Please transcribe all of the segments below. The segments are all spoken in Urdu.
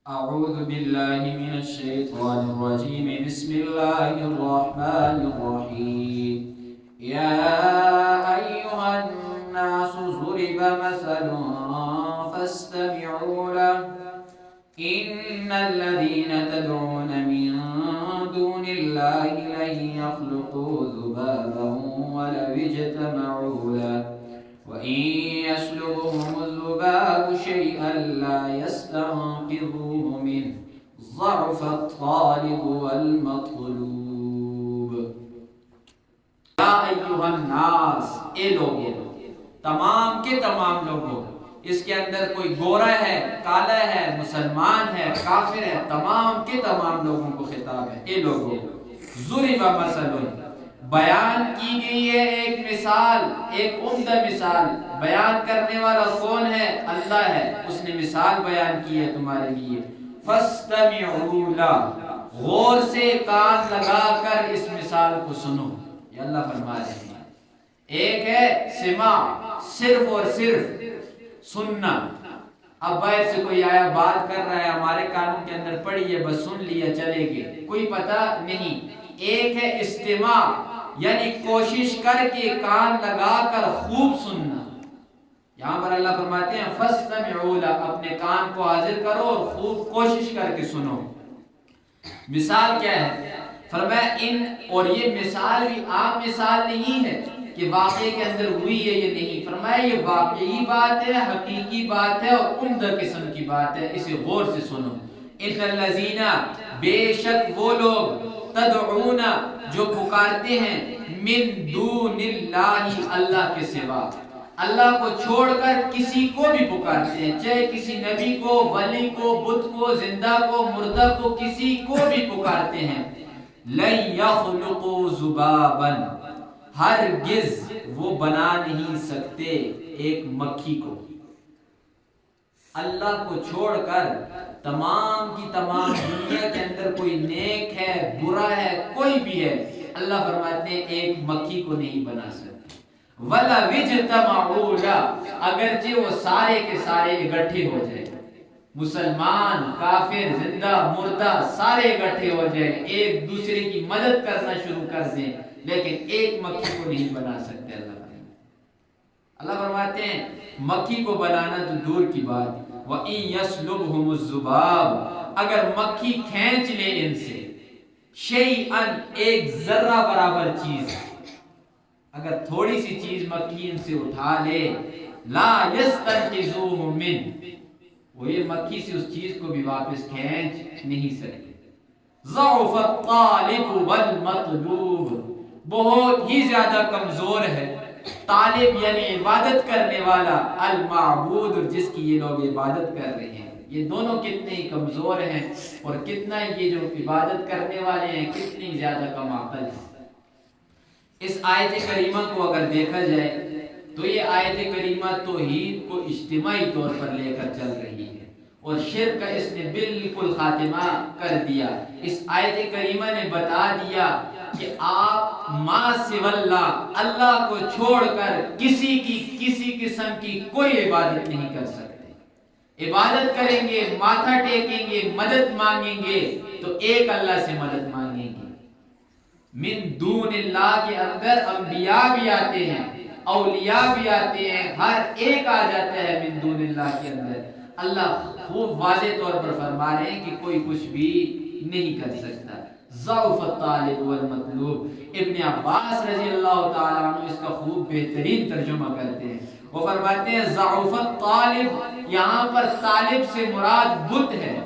أعوذ بالله من الشيطان الرجيم بسم الله الرحمن الرحيم يا أيها الناس ضرب مثل فاستمعوا له إن الذين تدعون من دون الله لن يخلقوا ذبابا ولو اجتمعوا له وإن يسلبهم الذباب شيئا لا يستنقذوه منه ضعف الطالب والمطلوب یا ایھا الناس، اے لوگوں، تمام کے تمام لوگوں، اس کے اندر کوئی گورا ہے، کالا ہے، مسلمان ہے، کافر ہے، تمام کے تمام لوگوں کو خطاب ہے۔ اے لوگوں، ضرب مثل، بیان کی گئی ہے ایک مثال، ایک عمدہ مثال۔ بیان کرنے والا کون ہے؟ اللہ ہے، اس نے مثال بیان کی ہے تمہارے لیے۔ فاستمعوا له، غور سے کان لگا کر اس مثال کو سنو۔ یہ اللہ فرما رہے ہیں، ایک ہے سماع، صرف اور صرف سننا۔ اب باہر سے کوئی آیا بات کر رہا ہے، ہمارے کانوں کے اندر پڑی ہے، بس سن لیا چلے گئے، کوئی پتہ نہیں۔ ایک ہے استماع، یعنی کوشش کر کے کان لگا کر خوب سننا۔ یہاں پر اللہ فرماتے ہیں فاستمعوا له، اپنے کان کو حاضر کرو اور خوب کوشش کر کے سنو۔ مثال کیا ہے؟ فرمایا اور یہ مثال بھی عام مثال نہیں ہے کہ واقعے کے اندر ہوئی ہے یہ نہیں، فرمایا یہ واقعی بات ہے، حقیقی بات ہے اور عمدہ قسم کی بات ہے، اسے غور سے سنو۔ ان الذین، بے شک وہ لوگ، تدعون، جو پکارتے ہیں، من دون اللہ، اللہ کے سوا، اللہ کو چھوڑ کر کسی کو بھی پکارتے ہیں، چاہے کسی نبی کو، ولی کو، بت کو، زندہ کو، مردہ کو، کسی کو بھی پکارتے ہیں، لن یخلقوا ذبابا، ہرگز وہ بنا نہیں سکتے ایک مکھی کو۔ اللہ کو چھوڑ کر تمام کی تمام دنیا کے اندر کوئی نیک ہے، برا ہے، کوئی بھی ہے، اللہ فرماتے ہیں ایک مکھی کو نہیں بنا سکتے۔ وَلَوِ اجْتَمَعُوا لَهُ، اگرچہ وہ سارے کے سارے اکٹھے ہو جائیں، مسلمان، کافر، زندہ، مردہ، سارے اکٹھے ہو جائیں، ایک دوسرے کی مدد کرنا شروع کر دیں، لیکن ایک مکھی کو نہیں بنا سکتے۔ اللہ فرماتے ہیں مکھی کو بنانا تو دور کی بات، وَإِن يَسْلُبْهُمُ الذُّبَابُ، اگر مکھی کھینچ لے ان سے، شَيْئًا، ایک ذرہ برابر چیز، اگر تھوڑی سی چیز مکھی ان سے اٹھا لے، لا يستنقذوه منه، وہ یہ مکھی سے اس چیز کو بھی واپس کھینچ نہیں سکتے۔ ضعف الطالب والمطلوب، بہت ہی زیادہ کمزور ہے طالب یعنی عبادت کرنے والا، المعبود جس کی یہ لوگ عبادت کر رہے ہیں، یہ دونوں کتنے ہی کمزور ہیں، اور کتنا یہ جو عبادت کرنے والے ہیں کتنی زیادہ کم عقل ہیں۔ اس آیت کریمہ کو اگر دیکھا جائے تو یہ آیت کریمہ توحید کو اجتماعی طور پر لے کر چل رہی ہے، اور شرک کا اس نے بالکل خاتمہ کر دیا۔ اس آیت کریمہ نے بتا دیا کہ آپ ما سوی اللہ، اللہ کو چھوڑ کر کسی قسم کی کوئی عبادت نہیں کر سکتے۔ عبادت کریں گے، ماتھا ٹیکیں گے، مدد مانگیں گے تو ایک اللہ سے مدد مانگیں گے۔ من دون اللہ کے اندر انبیاء بھی آتے ہیں، اولیاء بھی آتے ہیں، ہر ایک آ جاتا ہے من دون اللہ کے اندر۔ اللہ خوب واضح طور پر فرما رہے ہیں کہ کوئی کچھ بھی نہیں کر سکتا۔ ضعف الطالب والمطلوب، ابن عباس رضی اللہ تعالیٰ عنہ اس کا خوب بہترین ترجمہ کرتے ہیں، وہ فرماتے ہیں ضعف الطالب، یہاں پر طالب سے مراد بت ہے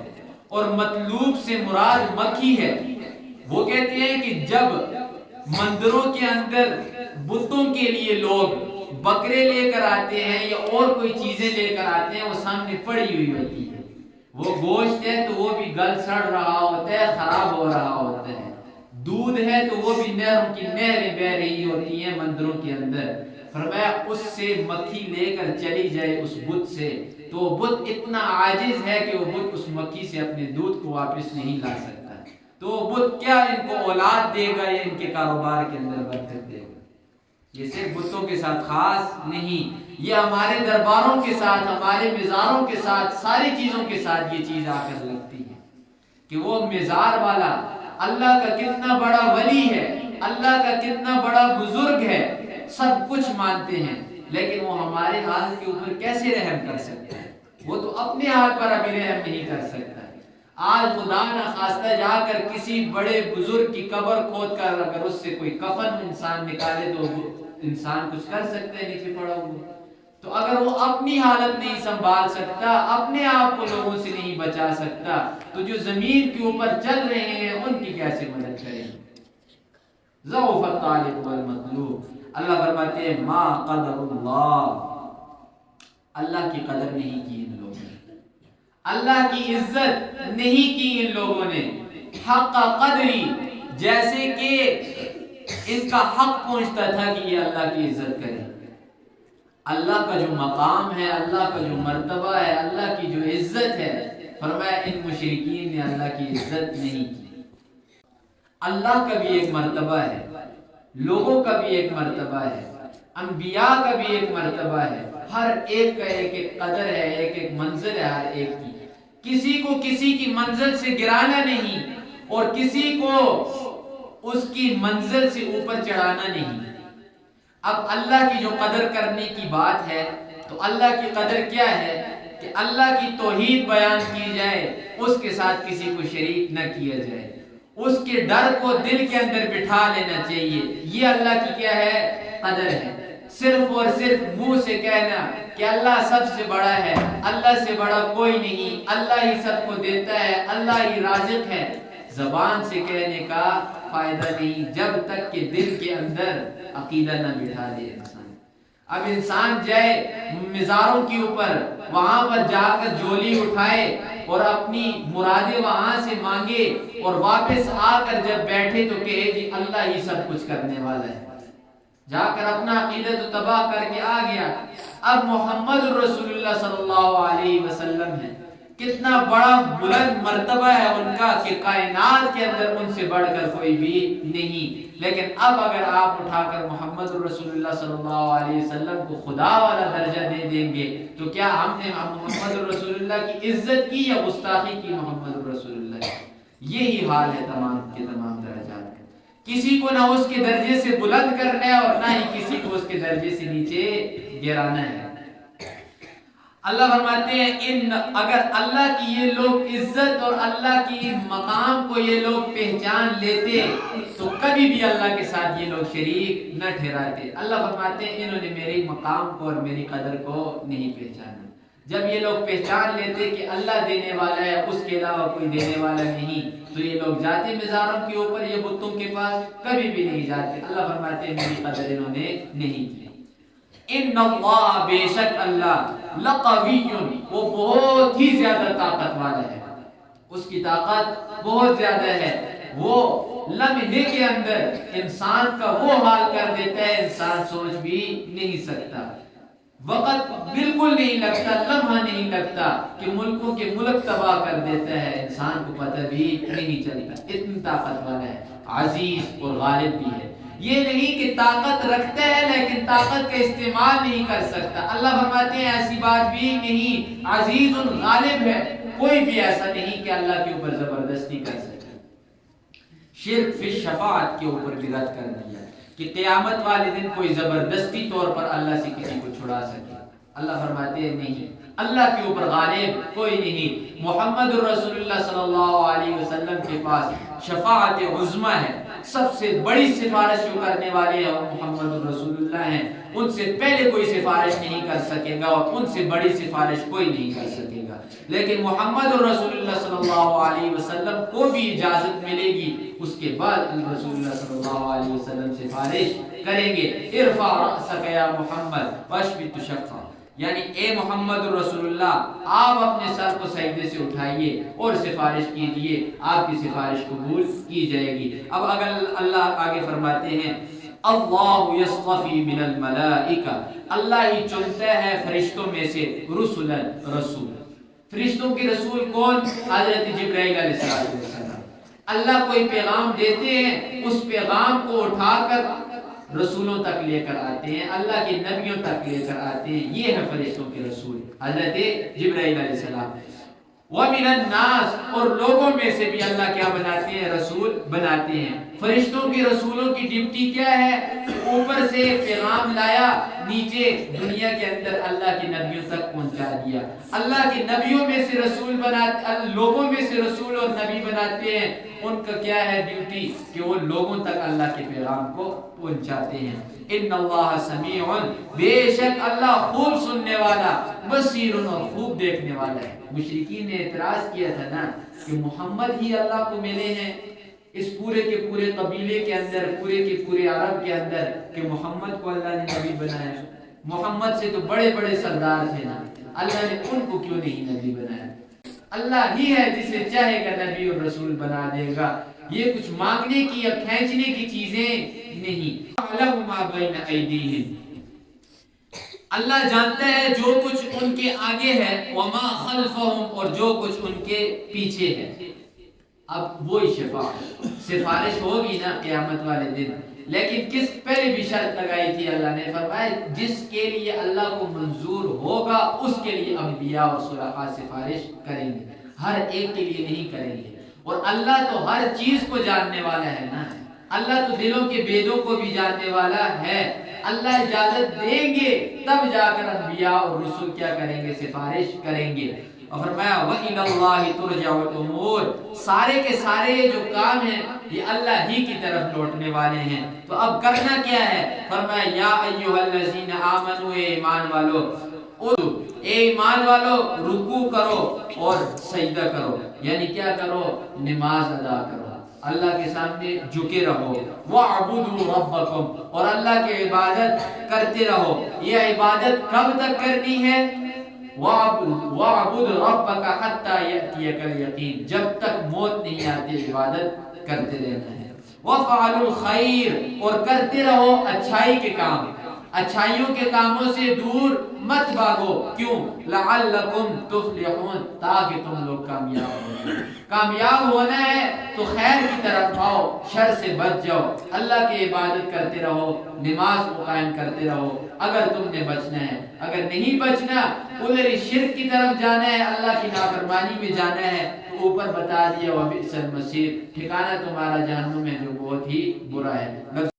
اور مطلوب سے مراد مکھی ہے۔ وہ کہتے ہیں کہ جب مندروں کے اندر بتوں کے لیے لوگ بکرے لے کر آتے ہیں یا اور کوئی چیزیں لے کر آتے ہیں، وہ سامنے پڑی ہوئی ہوتی ہے، وہ گوشت ہے تو وہ بھی گل سڑ رہا ہوتا ہے، خراب ہو رہا ہوتا ہے، دودھ ہے تو وہ بھی نہروں کی نہریں بہ رہی ہوتی ہیں مندروں کے اندر۔ فرمایا اس سے مکھی لے کر چلی جائے اس بت سے تو وہ بت اتنا عاجز ہے کہ وہ بت اس مکھی سے اپنے دودھ کو واپس نہیں لا سکتا، تو وہ بت کیا ان کو اولاد دے گا یا ان کے کاروبار کے اندر برکت دے گا؟ یہ صرف بتوں کے ساتھ خاص نہیں، یہ ہمارے درباروں کے ساتھ، ہمارے مزاروں کے ساتھ، ساری چیزوں کے ساتھ یہ چیز آ کر لگتی ہے کہ وہ مزار والا اللہ کا کتنا بڑا ولی ہے، اللہ کا کتنا بڑا بزرگ ہے، سب کچھ مانتے ہیں، لیکن وہ ہمارے حال کے اوپر کیسے رحم کر سکتا ہے؟ وہ تو اپنے حال پر ابھی رحم نہیں کر سکتا۔ آج خدا نہ خواستہ جا کر کسی بڑے بزرگ کی قبر کھود کر اگر اس سے کوئی کفن انسان نکالے تو وہ انسان کچھ کر سکتا ہے نیچے پڑا ہوا؟ تو اگر وہ اپنی حالت نہیں سنبھال سکتا، اپنے آپ کو لوگوں سے نہیں بچا سکتا، تو جو زمین کے اوپر چل رہے ہیں ان کی کیسے مدد کریں؟ ضعف الطالب والمطلوب۔ اللہ فرماتے ہیں ما قدر اللہ کی قدر نہیں کی ان لوگوں نے، اللہ کی عزت نہیں کی ان لوگوں نے، حق قدری، جیسے کہ ان کا حق پہنچتا تھا کہ یہ اللہ کی عزت کریں۔ اللہ کا جو مقام ہے، اللہ کا جو مرتبہ ہے، اللہ کی جو عزت ہے، فرمایا ان مشرکین نے اللہ کی عزت نہیں کی۔ اللہ کا بھی ایک مرتبہ ہے، لوگوں کا بھی ایک مرتبہ ہے، انبیاء کا بھی ایک مرتبہ ہے، ہر ایک کا ایک ایک قدر ہے، ایک ایک منزل ہے ہر ایک کی۔ کسی کو کسی کی منزل سے گرانا نہیں اور کسی کو اس کی منزل سے اوپر چڑھانا نہیں۔ اب اللہ کی جو قدر کرنے کی بات ہے تو اللہ کی قدر کیا ہے کہ اللہ کی توحید بیان کی جائے، اس کے ساتھ کسی کو شریک نہ کیا جائے، اس کے ڈر کو دل کے اندر بٹھا لینا چاہیے، یہ اللہ کی کیا ہے؟ قدر ہے۔ صرف اور صرف منہ سے کہنا کہ اللہ سب سے بڑا ہے، اللہ سے بڑا کوئی نہیں، اللہ ہی سب کو دیتا ہے، اللہ ہی رازق ہے، زبان سے کہنے کا فائدہ نہیں جب تک کہ دل کے اندر عقیدہ نہ بٹھا دے انسان۔ اب انسان جائے مزاروں کے اوپر، وہاں پر جا کر جولی اٹھائے اور اپنی مرادیں وہاں سے مانگے اور واپس آ کر جب بیٹھے تو کہے جی اللہ ہی سب کچھ کرنے والا ہے، جا کر اپنا عقیدہ تو تباہ کر کے آ گیا۔ اب محمد رسول اللہ صلی اللہ علیہ وسلم ہے، کتنا بڑا بلند مرتبہ ہے ان کا کہ کائنات کے اندر ان سے بڑھ کر کوئی بھی نہیں، لیکن اب اگر آپ اٹھا کر محمد رسول اللہ صلی اللہ علیہ وسلم کو خدا والا درجہ دے دیں گے تو کیا ہم نے محمد رسول اللہ کی عزت کی یا گستاخی کی محمد رسول اللہ کی؟ یہی حال ہے تمام کے تمام درجات کا، کسی کو نہ اس کے درجے سے بلند کرنا ہے اور نہ ہی کسی کو اس کے درجے سے نیچے گرانا ہے۔ اللہ فرماتے ہیں ان اگر اللہ کی یہ لوگ عزت اور اللہ کی مقام کو یہ لوگ پہچان لیتے تو کبھی بھی اللہ کے ساتھ یہ لوگ شریک نہ ٹھہراتے۔ اللہ فرماتے ہیں انہوں نے میری مقام کو اور میری قدر کو نہیں پہچانا۔ جب یہ لوگ پہچان لیتے کہ اللہ دینے والا ہے، اس کے علاوہ کوئی دینے والا نہیں، تو یہ لوگ جاتے مزاروں کے اوپر یا بتوں کے پاس؟ کبھی بھی نہیں جاتے۔ اللہ فرماتے ہیں میری قدر انہوں نے نہیں کی۔ ان اللہ، بے شک اللہ، لقوی، وہ بہت ہی زیادہ طاقت والا ہے، اس کی طاقت بہت زیادہ ہے، وہ لمحے کے اندر انسان کا وہ حال کر دیتا ہے انسان سوچ بھی نہیں سکتا۔ وقت بالکل نہیں لگتا، لمحہ نہیں لگتا کہ ملکوں کے ملک تباہ کر دیتا ہے، انسان کو پتہ بھی نہیں چلتا، اتنی طاقت والا ہے، عزیز اور غالب بھی ہے۔ یہ نہیں کہ طاقت رکھتا ہے لیکن طاقت کا استعمال نہیں کر سکتا۔ اللہ فرماتے ہیں ایسی بات بھی نہیں، عزیز اور غالب ہے، کوئی بھی ایسا نہیں کہ اللہ کے اوپر زبردستی کر سکے۔ شرک فی الشفاعت کے اوپر بھی رد کر دیا کہ قیامت والے دن کوئی زبردستی طور پر اللہ سے کسی کو چھڑا سکے۔ اللہ فرماتے ہیں نہیں، اللہ کے اوپر غالب کوئی نہیں۔ محمد رسول اللہ صلی اللہ علیہ وسلم کے پاس شفاعت عظمی ہے، سب سے بڑی سفارش جو کرنے والے ہیں وہ محمد رسول اللہ ہیں، ان سے پہلے کوئی سفارش نہیں کر سکے گا اور ان سے بڑی سفارش کوئی نہیں کر سکے گا، لیکن محمد رسول اللہ صلی اللہ علیہ وسلم کو بھی اجازت ملے گی، اس کے بعد رسول اللہ صلی اللہ علیہ وسلم سفارش کریں گے۔ ارفع رأسک یا محمد واشفی تشفع، یعنی اے محمد رسول اللہ آپ اپنے سر کو سجدے سے اٹھائیے اور سفارش کیجئے، آپ کی سفارش قبول کی جائے گی۔ اب اگر اللہ آگے فرماتے ہیں اللہ یصطفی من الملائکہ، اللہ ہی چنتا ہے فرشتوں میں سے رسولا، رسول، فرشتوں کے رسول کون؟ حضرت جبرائیل علیہ السلام۔ اللہ کوئی پیغام دیتے ہیں، اس پیغام کو اٹھا کر رسولوں تک لے کر آتے ہیں، اللہ کے نبیوں تک لے کر آتے ہیں. یہ ہے فرشتوں کے رسول حضرت جبرائیل علیہ السلام. وَمِنَ النَّاسِ اور لوگوں میں سے بھی اللہ کیا بناتے ہیں؟ رسول بناتے ہیں. فرشتوں کے رسولوں کی ڈیوٹی کیا ہے؟ اوپر سے پیغام لایا، نیچے دنیا کے اندر اللہ کے نبیوں تک پہنچا دیا. اللہ کے نبیوں میں سے رسول بناتے، لوگوں میں سے رسول اور نبی بناتے ہیں. ان کا کیا ہے ڈیوٹی؟ کہ وہ لوگوں تک اللہ کے پیغام کو پہنچاتے ہیں. ان اللہ سمیع، بے شک اللہ خوب سننے والا، بصیر اور خوب دیکھنے والا ہے. مشرکین نے اعتراض کیا تھا نا کہ محمد ہی اللہ کو ملے ہیں اس پورے کے پورے قبیلے کے اندر، پورے کے پورے عرب کے اندر، کہ محمد کو اللہ نے نبی بنایا. محمد سے تو بڑے بڑے سردار تھے نا، اللہ نے ان کو کیوں نہیں نبی بنایا؟ اللہ ہی ہے جسے چاہے گا نبی اور رسول بنا دے گا. یہ کچھ مانگنے کی یا کھینچنے کی چیزیں نہیں. اعلم ما بین ایدیہم، اللہ جانتا ہے جو کچھ ان کے آگے ہے، وما خلفہم اور جو کچھ ان کے پیچھے ہے. اب وہی سفارش ہوگی نا قیامت والے دن. لیکن کس پہلے بھی شرط لگائی تھی اللہ نے، فرمایا جس کے لیے اللہ کو منظور ہوگا اس کے لیے انبیاء اور صلحاء سفارش کریں گے، ہر ایک کے لیے نہیں کریں گے. اور اللہ تو ہر چیز کو جاننے والا ہے نا، اللہ تو دلوں کے بیدوں کو بھی جاننے والا ہے. اللہ اجازت دیں گے تب جا کر انبیاء اور رسول کیا کریں گے؟ سفارش کریں گے. اور فرمایا وَإِلَى اللَّهِ تُرْجَعُ الْأُمُورُ، سارے کے سارے جو کام ہیں یہ اللہ ہی کی طرف لوٹنے والے ہیں. تو اب کرنا کیا ہے؟ فرمایا یا ایھا الذین آمنوا، اے ایمان والو، اے ایمان والو رکوع کرو اور سجدہ کرو. یعنی کیا کرو؟ نماز ادا کرو، اللہ کے سامنے جھکے رہو. وَاعْبُدُوا رَبَّكُمْ اور اللہ کی عبادت کرتے رہو. یہ عبادت کب تک کرنی ہے؟ وَاعْبُدْ رَبَّكَ حَتَّى يَأْتِيَكَ الْيَقِينُ، جب تک موت نہیں آتی عبادت کرتے رہنا ہے. وَافْعَلُوا الْخَيْرَ اور کرتے رہو اچھائی کے کام، اچھائیوں کے کاموں سے دور مت بھاگو. کیوں؟ لَعَلَّكُمْ تُفْلِحُونَ، تاکہ تم لوگ کامیاب ہو. کامیاب ہونا ہے تو خیر کی طرف آؤ، شر سے بچ جاؤ. اللہ کی عبادت کرتے رہو، نماز کو قائم کرتے رہو اگر تم نے بچنا ہے. اگر نہیں بچنا، ادھر شرک کی طرف جانا ہے، اللہ کی نافرمانی میں جانا ہے، تو اوپر بتا دیا وَبِئْسَ الْمَصِيرُ، ٹھکانہ تمہارا جہنم ہے جو بہت ہی برا ہے.